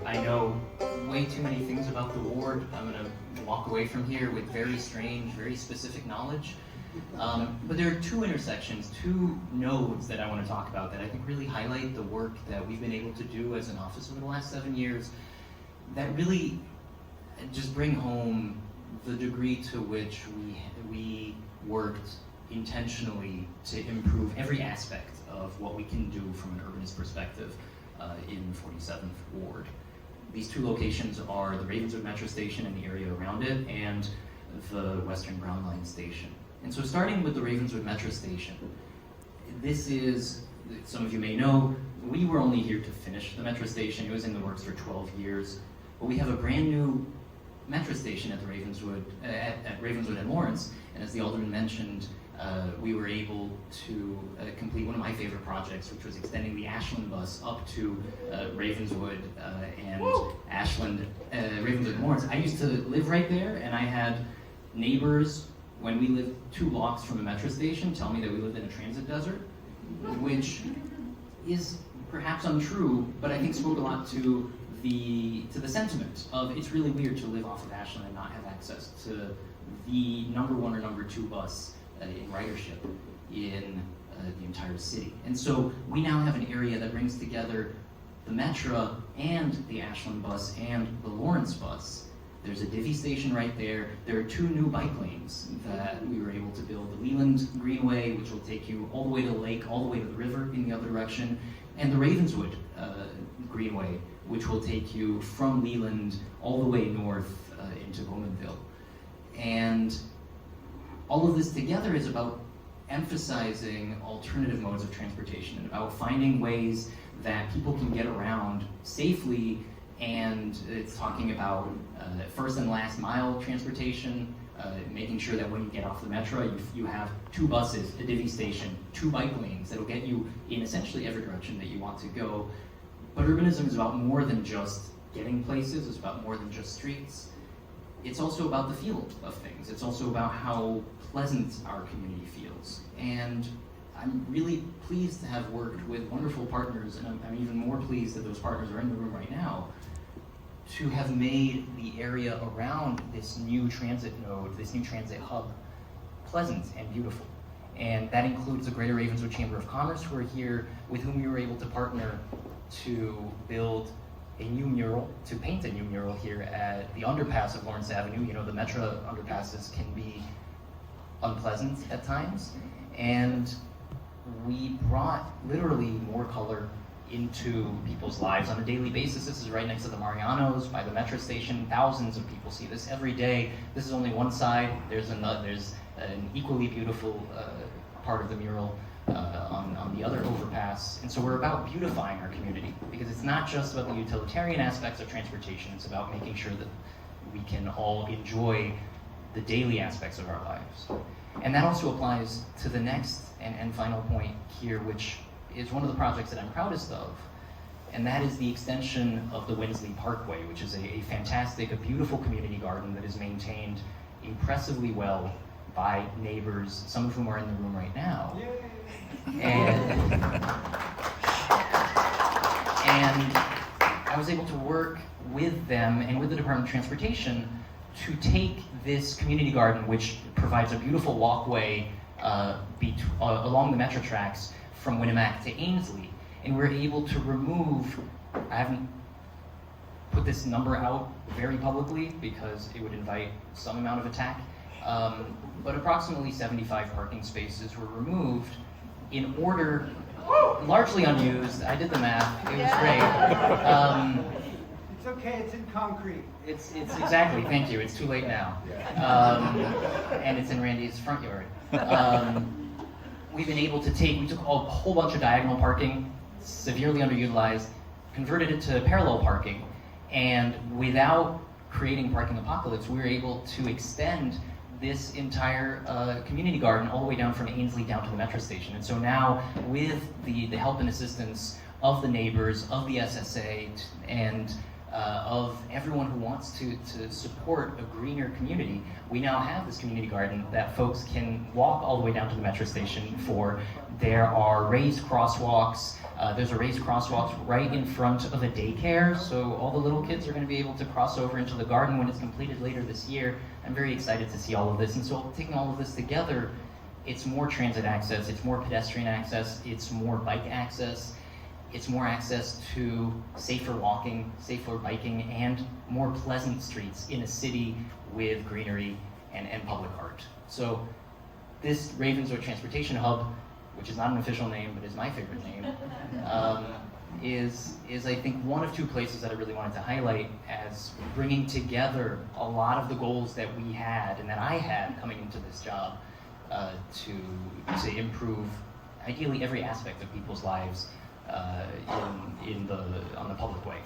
I know way too many things about the ward. I'm going to walk away from here with very strange, very specific knowledge. But there are two intersections, two nodes that I want to talk about that I think really highlight the work that we've been able to do as an office over the last 7 years that really just bring home the degree to which we worked intentionally to improve every aspect of what we can do from an urbanist perspective in 47th Ward. These two locations are the Ravenswood Metra station and the area around it, and the Western Ground Line station. And so starting with the Ravenswood Metra station, this is, some of you may know, we were only here to finish the Metra station. It was in the works for 12 years. But we have a brand new Metra station at the Ravenswood, at Ravenswood and Lawrence, and as the Alderman mentioned, we were able to complete one of my favorite projects, which was extending the Ashland bus up to Ravenswood and Ashland, Ravenswood and Lawrence. I used to live right there, and I had neighbors, when we lived 2 blocks from a Metra station, tell me that we lived in a transit desert, which is perhaps untrue, but I think spoke a lot to the sentiment of it's really weird to live off of Ashland and not have access to the number 1 or number 2 bus in ridership in the entire city. And so we now have an area that brings together the Metra and the Ashland bus and the Lawrence bus. There's a Divvy station right there. There are 2 new bike lanes that we were able to build. The Leland Greenway, which will take you all the way to the lake, all the way to the river in the other direction, and the Ravenswood Greenway, which will take you from Leland all the way north into Bowmanville. And all of this together is about emphasizing alternative modes of transportation and about finding ways that people can get around safely, and it's talking about first and last mile transportation, making sure that when you get off the Metra, you have 2 buses, a Divvy station, 2 bike lanes that'll get you in essentially every direction that you want to go. But urbanism is about more than just getting places, it's about more than just streets. It's also about the feel of things. It's also about how pleasant our community feels. And I'm really pleased to have worked with wonderful partners, and I'm even more pleased that those partners are in the room right now, to have made the area around this new transit node, this new transit hub, pleasant and beautiful. And that includes the Greater Ravenswood Chamber of Commerce, who are here, with whom we were able to partner to build a new mural, to paint a new mural here at the Underpass of Lawrence Avenue. You know, the Metra underpasses can be unpleasant at times, and we brought literally more color into people's lives on a daily basis. This is right next to the Marianos by the Metra station. Thousands of people see this every day. This is only one side. There's an equally beautiful part of the mural on the other overpass. And so we're about beautifying our community, because it's not just about the utilitarian aspects of transportation, it's about making sure that we can all enjoy the daily aspects of our lives. And that also applies to the next and final point here, which is one of the projects that I'm proudest of, and that is the extension of the Winnslie Parkway, which is a fantastic, a beautiful community garden that is maintained impressively well by neighbors, some of whom are in the room right now. And I was able to work with them and with the Department of Transportation to take this community garden, which provides a beautiful walkway along the Metra tracks from Winamac to Ainsley, and we're able to remove, I haven't put this number out very publicly because it would invite some amount of attack, but approximately 75 parking spaces were removed in order, largely unused, I did the math, it was great. It's okay, it's in concrete. It's exactly, thank you, it's too late now. And it's in Randy's front yard. We've been able to we took a whole bunch of diagonal parking, severely underutilized, converted it to parallel parking, and without creating parking apocalypse, we were able to extend this entire community garden all the way down from Ainsley down to the Metra station. And so now, with the help and assistance of the neighbors, of the SSA, and of everyone who wants to support a greener community. We now have this community garden that folks can walk all the way down to the metro station for. There are raised crosswalks. There's a raised crosswalk right in front of a daycare, so all the little kids are going to be able to cross over into the garden when it's completed later this year. I'm very excited to see all of this, and so taking all of this together, it's more transit access, it's more pedestrian access, it's more bike access, it's more access to safer walking, safer biking, and more pleasant streets in a city with greenery and public art. So this Ravenswood Transportation Hub, which is not an official name, but is my favorite name, is I think one of two places that I really wanted to highlight as bringing together a lot of the goals that we had and that I had coming into this job to improve ideally every aspect of people's lives on the public way.